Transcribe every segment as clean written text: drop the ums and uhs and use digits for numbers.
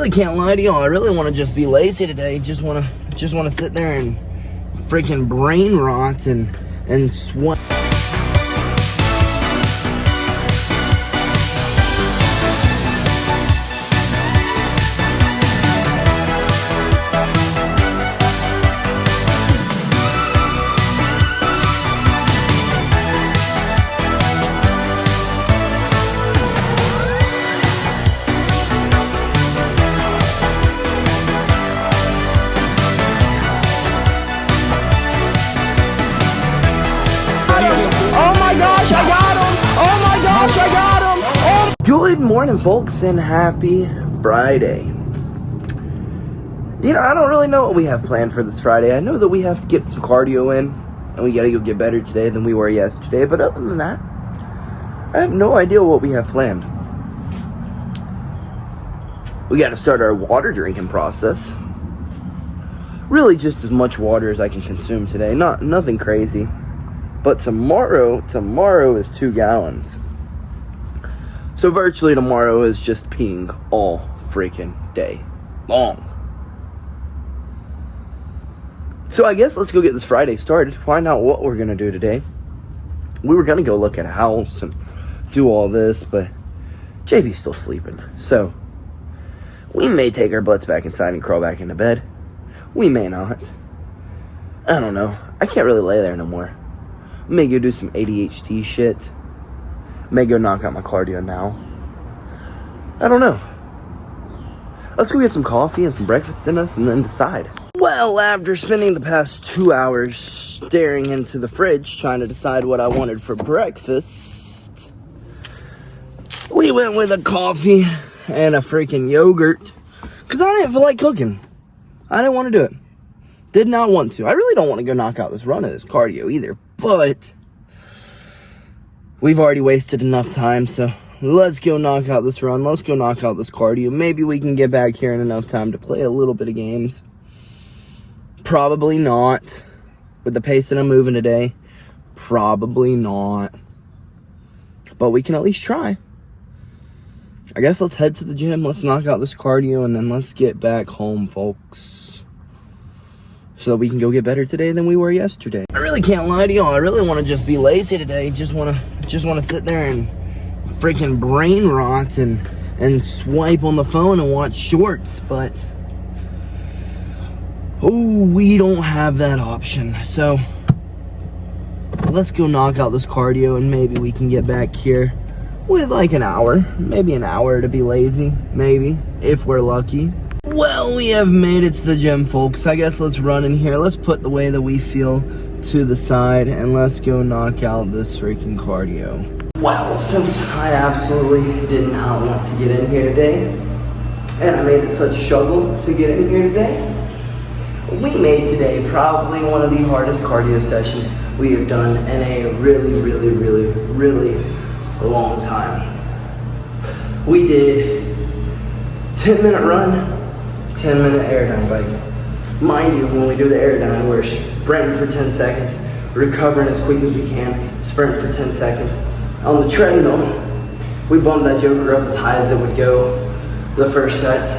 really can't lie to y'all. I really want to just be lazy today. Just want to sit there and freaking brain rot and sweat. Good morning, folks, and happy Friday. You know, I don't really know what we have planned for this Friday. I know that we have to get some cardio in, and we gotta go get better today than we were yesterday, but other than that, I have no idea what we have planned. We gotta start our water drinking process. Really just as much water as I can consume today. Nothing crazy. But tomorrow is 2 gallons. So virtually tomorrow is just peeing all freaking day long. So I guess let's go get this Friday started, find out what we're going to do today. We were going to go look at a house and do all this, but JB's still sleeping. So we may take our butts back inside and crawl back into bed. We may not. I don't know. I can't really lay there no more. May go do some ADHD shit. May go knock out my cardio now. I don't know. Let's go get some coffee and some breakfast in us and then decide. Well, after spending the past 2 hours staring into the fridge trying to decide what I wanted for breakfast, we went with a coffee and a freaking yogurt because I didn't feel like cooking. I didn't want to do it. Did not want to. I really don't want to go knock out this run of this cardio either. But we've already wasted enough time, so let's go knock out this run. Let's go knock out this cardio. Maybe we can get back here in enough time to play a little bit of games. Probably not. With the pace that I'm moving today, probably not. But we can at least try. I guess let's head to the gym. Let's knock out this cardio, and then let's get back home, folks. So that we can go get better today than we were yesterday. I really can't lie to y'all. I really want to just be lazy today. Just want to sit there and freaking brain rot and swipe on the phone and watch shorts, but we don't have that option. So let's go knock out this cardio and maybe we can get back here with like an hour, maybe an hour to be lazy, maybe, if we're lucky. Well, we have made it to the gym, folks. I guess let's run in here. Let's put the way that we feel to the side, and let's go knock out this freaking cardio. Well, since I absolutely did not want to get in here today, and I made it such a struggle to get in here today, we made today probably one of the hardest cardio sessions we have done in a really long time. We did 10-minute run, 10-minute airdyne bike. Mind you, when we do the airdyne, we're sprinting for 10 seconds, recovering as quick as we can, sprinting for 10 seconds. On the treadmill, we bumped that joker up as high as it would go the first set,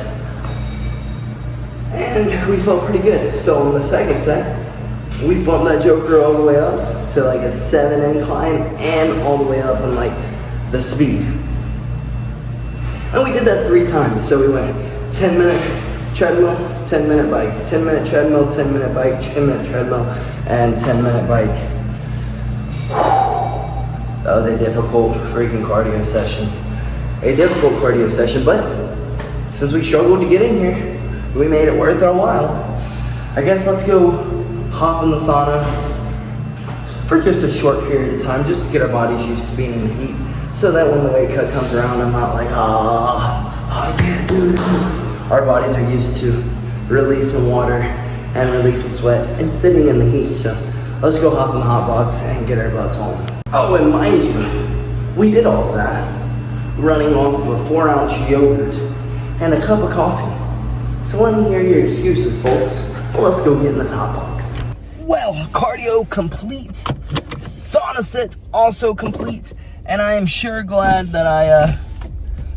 and we felt pretty good. So on the second set, we bumped that joker all the way up to like a 7 incline and all the way up on like the speed. And we did that 3 times. So we went 10-minute treadmill, 10-minute bike, 10-minute treadmill, 10-minute bike, 10-minute treadmill, and 10-minute bike. That was a difficult freaking cardio session. But since we struggled to get in here, we made it worth our while. I guess let's go hop in the sauna for just a short period of time, just to get our bodies used to being in the heat, so that when the weight cut comes around, I'm not like, I can't do this. Our bodies are used to releasing water and releasing sweat and sitting in the heat. So let's go hop in the hot box and get our butts home. Oh, and mind you, we did all of that running off of a 4-ounce yogurt and a cup of coffee. So let me hear your excuses, folks. Well, let's go get in this hot box. Well, cardio complete. Sauna sit also complete. And I am sure glad that I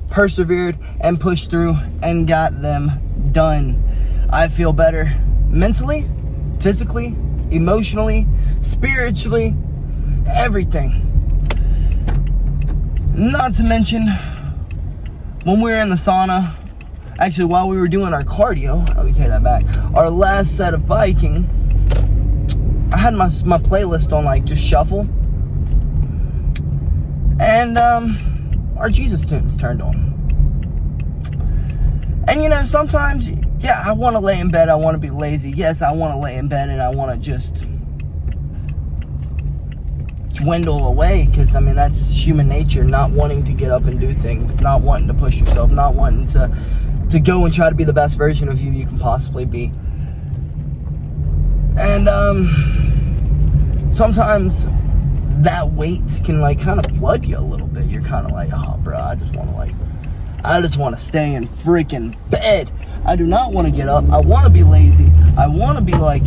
persevered and pushed through and got them done. I feel better mentally, physically, emotionally, spiritually, everything. Not to mention, when we were in the sauna, actually while we were doing our cardio, let me take that back, our last set of biking, I had my playlist on like just shuffle, and our Jesus tunes turned on. And you know, sometimes, yeah, I want to lay in bed, I want to be lazy. Yes, I want to lay in bed and I want to just dwindle away, because I mean, that's human nature, not wanting to get up and do things, not wanting to push yourself, not wanting to go and try to be the best version of you can possibly be. And sometimes that weight can like kind of flood you a little bit. You're kind of like, oh bro, I just want to stay in freaking bed. I do not want to get up. I want to be lazy. I want to be like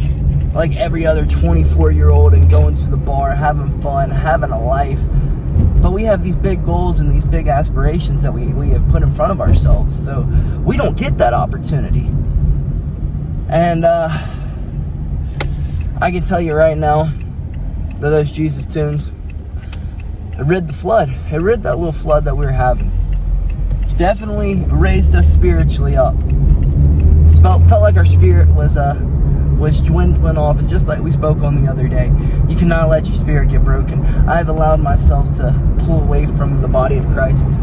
every other 24-year-old and going to the bar, having fun, having a life. But we have these big goals and these big aspirations that we have put in front of ourselves. So we don't get that opportunity. And I can tell you right now that those Jesus tunes, it rid the flood. It rid that little flood that we were having. Definitely raised us spiritually up. Felt like our spirit was dwindling off, and just like we spoke on the other day, you cannot let your spirit get broken. I've allowed myself to pull away from the body of Christ,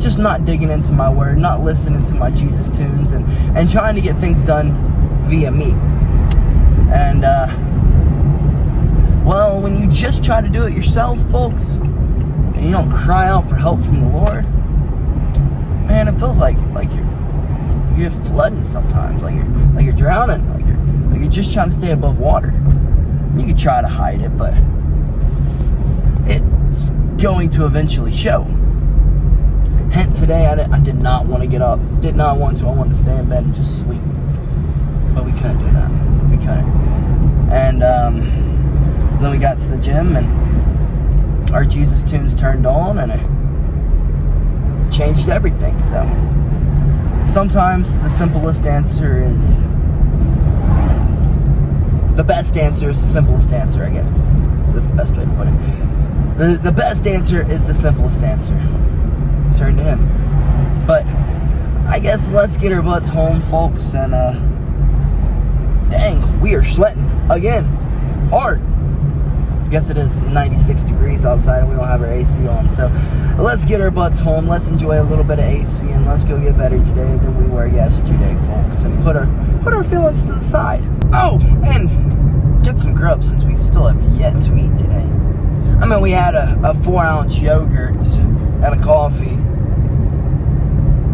just not digging into my word, not listening to my Jesus tunes, and trying to get things done via me. And well, when you just try to do it yourself, folks, and you don't cry out for help from the Lord, man, it feels like you're flooding sometimes, like you're drowning, like you're just trying to stay above water. You could try to hide it, but it's going to eventually show. Hence today, I did not want to get up, did not want to. I wanted to stay in bed and just sleep, but we couldn't do that. We couldn't. And then we got to the gym, and our Jesus tunes turned on, and it changed everything. So sometimes the simplest answer is the best answer is the simplest answer, I guess. So that's the best way to put it. The best answer is the simplest answer. Turn to Him. But I guess let's get our butts home, folks. And dang, we are sweating again, hard. I guess it is 96 degrees outside and we don't have our AC on. So let's get our butts home. Let's enjoy a little bit of AC, and let's go get better today than we were yesterday, folks. And put our feelings to the side. Oh, and get some grub, since we still have yet to eat today. I mean, we had a 4-ounce yogurt and a coffee,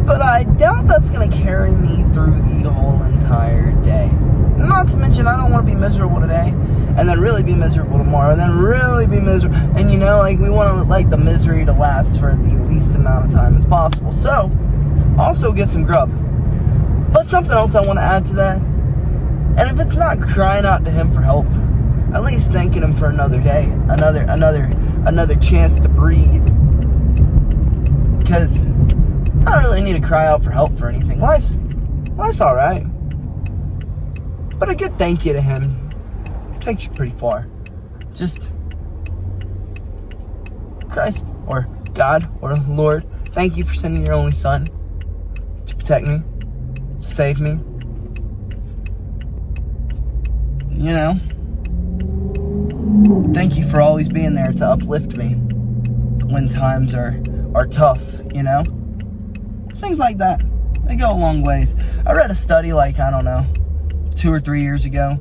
but I doubt that's going to carry me through the whole entire day. Not to mention, I don't want to be miserable today, and then really be miserable tomorrow, and then really be miserable. And you know, like, we want the misery to last for the least amount of time as possible. So, also get some grub. But something else I want to add to that, and if it's not crying out to Him for help, at least thanking Him for another day, another chance to breathe. Because I don't really need to cry out for help for anything. Life's all right. But a good thank you to Him takes you pretty far. Just, Christ, or God, or Lord, thank you for sending your only Son to protect me, to save me. You know, thank you for always being there to uplift me when times are tough, you know? Things like that, they go a long ways. I read a study, like, I don't know, 2 or 3 years ago,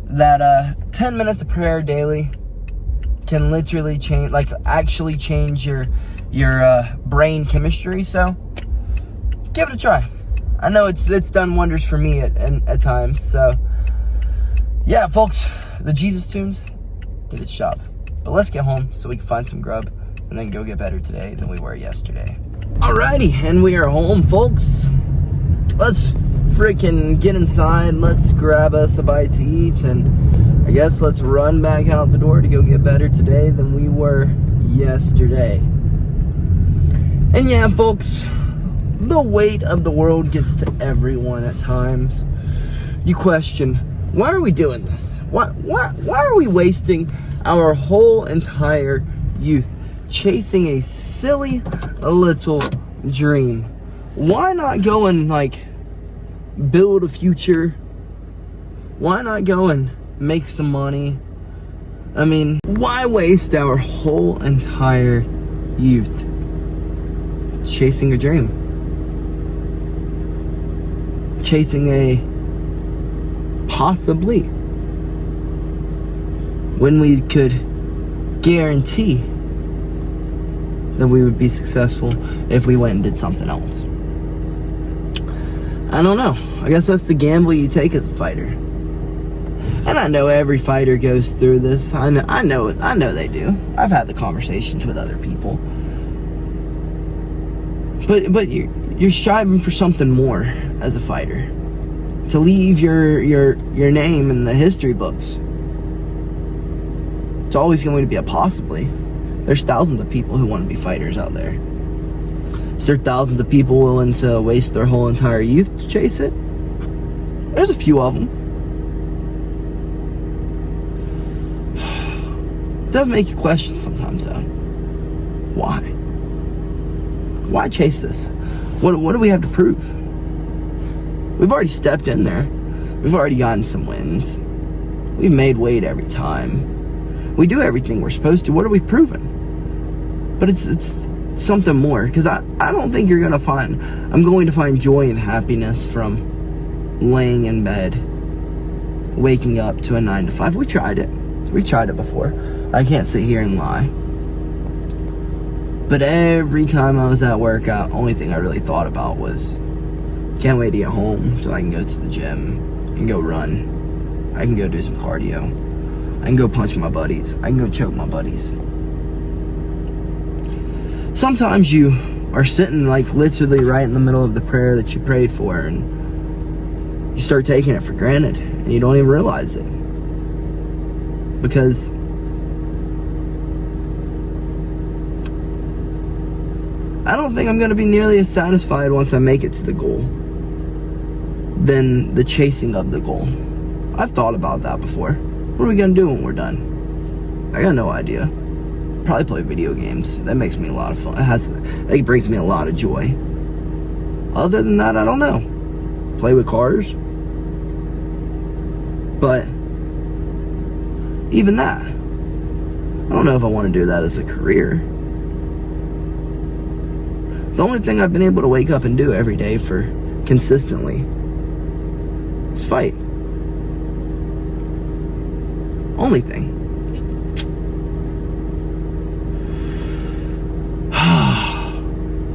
that 10 minutes of prayer daily can literally change, like, actually change your brain chemistry. So give it a try. I know it's done wonders for me at times. So yeah, folks, the Jesus tunes did its job. But let's get home so we can find some grub and then go get better today than we were yesterday. Alrighty, and we are home, folks. Let's freaking get inside. Let's grab us a bite to eat, and I guess let's run back out the door to go get better today than we were yesterday. And yeah, folks, the weight of the world gets to everyone at times. You question, why are we doing this? Why are we wasting our whole entire youth chasing a silly little dream? Why not go and build a future? Why not go and make some money? I mean, why waste our whole entire youth chasing a dream? Chasing a possibly, when we could guarantee that we would be successful if we went and did something else. I don't know. I guess that's the gamble you take as a fighter. And I know every fighter goes through this. I know they do. I've had the conversations with other people. But you're striving for something more as a fighter. To leave your name in the history books. It's always going to be a possibly. There's thousands of people who want to be fighters out there. Is there thousands of people willing to waste their whole entire youth to chase it? There's a few of them. It does make you question sometimes, though. Why? Why chase this? What do we have to prove? We've already stepped in there. We've already gotten some wins. We've made weight every time. We do everything we're supposed to. What are we proving? But it's something more, because I don't think I'm going to find joy and happiness from laying in bed, waking up to a 9 to 5. We tried it before. I can't sit here and lie. But every time I was at work, the only thing I really thought about was, can't wait to get home so I can go to the gym and go run. I can go do some cardio. I can go punch my buddies. I can go choke my buddies. Sometimes you are sitting literally right in the middle of the prayer that you prayed for, and you start taking it for granted and you don't even realize it. Because I don't think I'm going to be nearly as satisfied once I make it to the goal than the chasing of the goal. I've thought about that before. What are we going to do when we're done? I got no idea. Probably play video games. That makes me a lot of fun. It brings me a lot of joy. Other than that, I don't know. Play with cars. But even that, I don't know if I want to do that as a career. The only thing I've been able to wake up and do every day for consistently is fight. Only thing.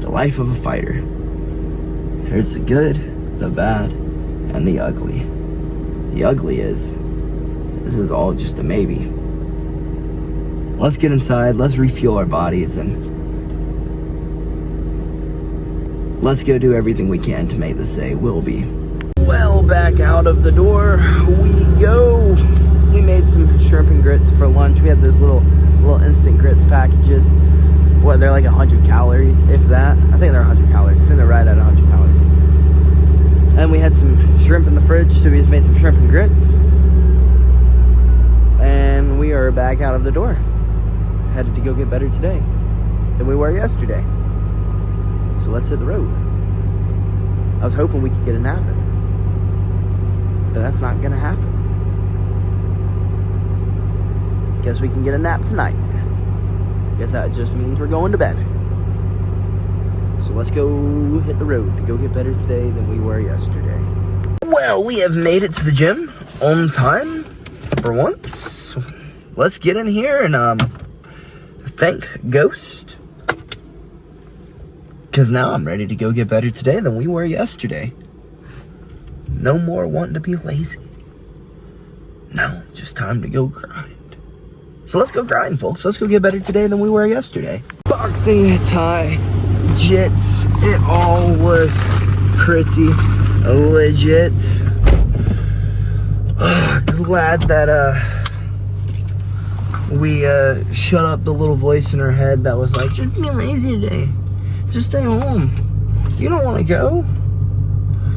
The life of a fighter. There's the good, the bad, and the ugly. The ugly is, this is all just a maybe. Let's get inside, let's refuel our bodies, and let's go do everything we can to make this a will be. Well, back out of the door we go. We made some shrimp and grits for lunch. We had those little instant grits packages. What, they're 100 calories, if that. I think they're 100 calories. I think they're right at 100 calories. And we had some shrimp in the fridge, so we just made some shrimp and grits. And we are back out of the door. Headed to go get better today than we were yesterday. So let's hit the road. I was hoping we could get a nap in, but that's not gonna happen. Guess we can get a nap tonight. Guess that just means we're going to bed. So let's go hit the road to go get better today than we were yesterday. Well, we have made it to the gym on time for once. Let's get in here and thank Ghost. Because now I'm ready to go get better today than we were yesterday. No more wanting to be lazy. No, just time to go grind. So let's go grind, folks. Let's go get better today than we were yesterday. Boxing, Thai, jits. It all was pretty legit. Glad that we shut up the little voice in our head that was like, just be lazy today. Just stay home. You don't want to go.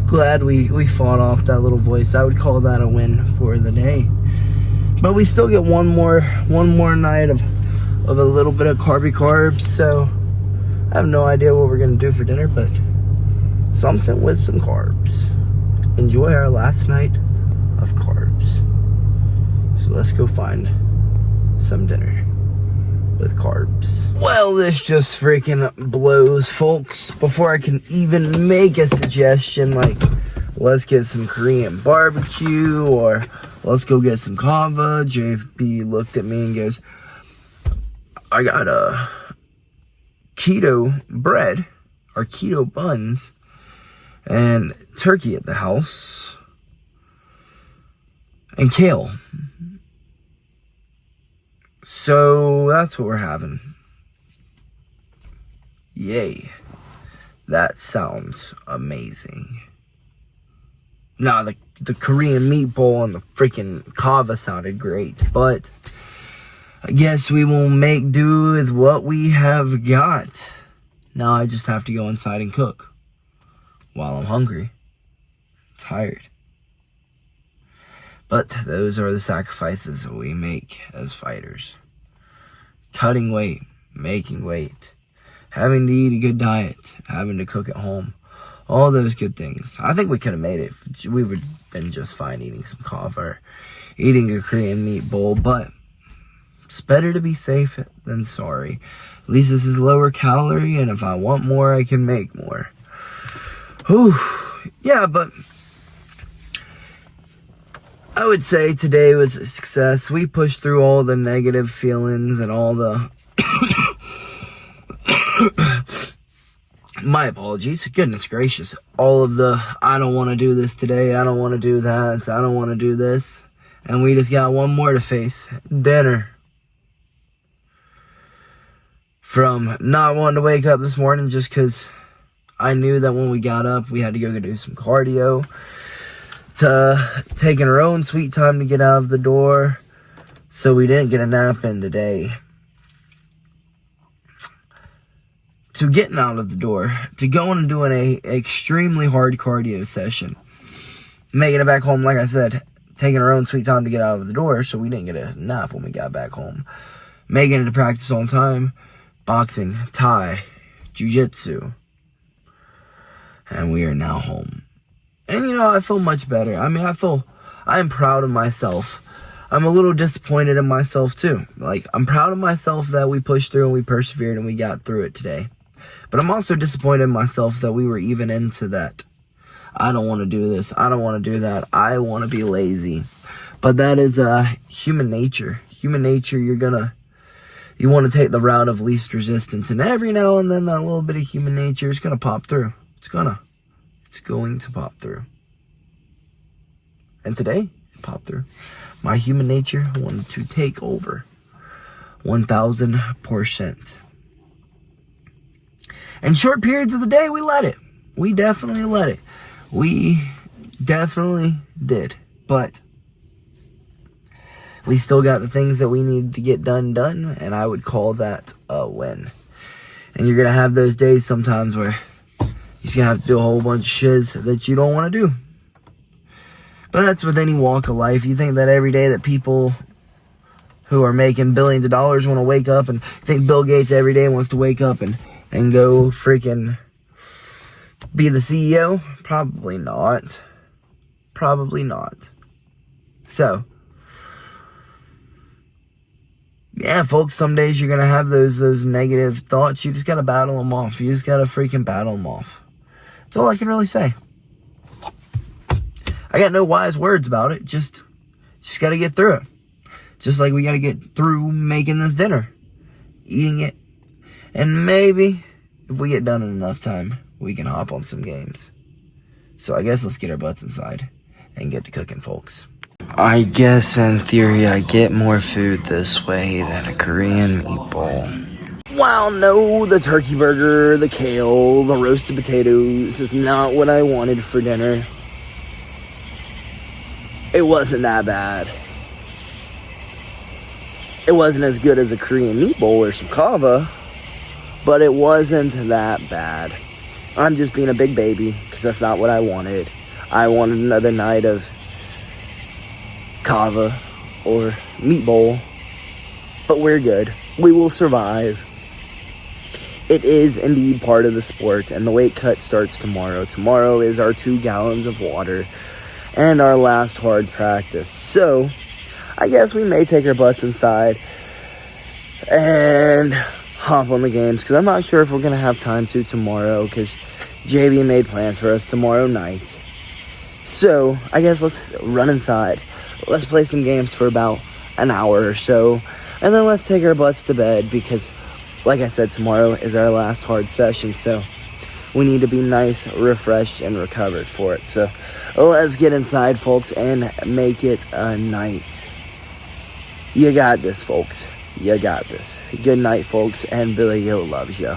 Glad we fought off that little voice. I would call that a win for the day. But we still get one more night of a little bit of carbs. So I have no idea what we're gonna do for dinner, but something with some carbs. Enjoy our last night of carbs. So let's go find some dinner with carbs. Well, this just freaking blows, folks. Before I can even make a suggestion like let's get some Korean barbecue or let's go get some kava, JFB looked at me and goes, I got a keto bread or keto buns and turkey at the house and kale. So that's what we're having. Yay. That sounds amazing. Nah, the Korean meatball and the freaking kava sounded great, but I guess we will make do with what we have got. Now I just have to go inside and cook while I'm hungry, tired. But those are the sacrifices that we make as fighters. Cutting weight, making weight, having to eat a good diet, having to cook at home. All those good things. I think we could have made it. We would have been just fine eating some kava or eating a Korean meat bowl, but it's better to be safe than sorry. At least this is lower calorie, and if I want more, I can make more. Whew. Yeah, but I would say today was a success. We pushed through all the negative feelings and all the my apologies, goodness gracious, all of the I don't want to do this today, I don't want to do that, I don't want to do this, and we just got one more to face, dinner. From not wanting to wake up this morning just because I knew that when we got up we had to go do some cardio, to taking our own sweet time to get out of the door so we didn't get a nap in today, to getting out of the door, to going and doing a extremely hard cardio session, making it back home, like I said, taking our own sweet time to get out of the door so we didn't get a nap when we got back home, making it to practice on time, boxing, Thai, jiu-jitsu, and we are now home. And you know, I feel much better. I mean, I am proud of myself. I'm a little disappointed in myself too. Like, I'm proud of myself that we pushed through and we persevered and we got through it today. But I'm also disappointed in myself that we were even into that. I don't want to do this. I don't want to do that. I want to be lazy. But that is human nature. Human nature, you want to take the route of least resistance. And every now and then that little bit of human nature is going to pop through. It's going to pop through. And today, it popped through. My human nature wanted to take over 1,000%. And short periods of the day, we let it. We definitely let it. We definitely did. But we still got the things that we needed to get done, and I would call that a win. And you're going to have those days sometimes where you're just going to have to do a whole bunch of shiz that you don't want to do. But that's with any walk of life. You think that every day that people who are making billions of dollars want to wake up, and you think Bill Gates every day wants to wake up and go freaking be the CEO? Probably not. Probably not. So, yeah, folks, some days you're going to have those negative thoughts. You just got to battle them off. You just got to freaking battle them off. That's all I can really say. I got no wise words about it. Just got to get through it. Just like we got to get through making this dinner, eating it. And maybe if we get done in enough time, we can hop on some games. So I guess let's get our butts inside and get to cooking, folks. I guess in theory I get more food this way than a Korean meatball. Wow, no, the turkey burger, the kale, the roasted potatoes is not what I wanted for dinner. It wasn't that bad. It wasn't as good as a Korean meatball or some kava, but it wasn't that bad. I'm just being a big baby because that's not what I wanted. I wanted another night of kava or meatball, but we're good. We will survive. It is indeed part of the sport, and the weight cut starts tomorrow. Tomorrow is our 2 gallons of water and our last hard practice. So, I guess we may take our butts inside and hop on the games, because I'm not sure if we're going to have time to tomorrow, because JB made plans for us tomorrow night. So, I guess let's run inside. Let's play some games for about an hour or so, and then let's take our butts to bed, because like I said, tomorrow is our last hard session, so we need to be nice, refreshed, and recovered for it. So let's get inside, folks, and make it a night. You got this, folks. You got this. Good night, folks, and BillyGoat loves you.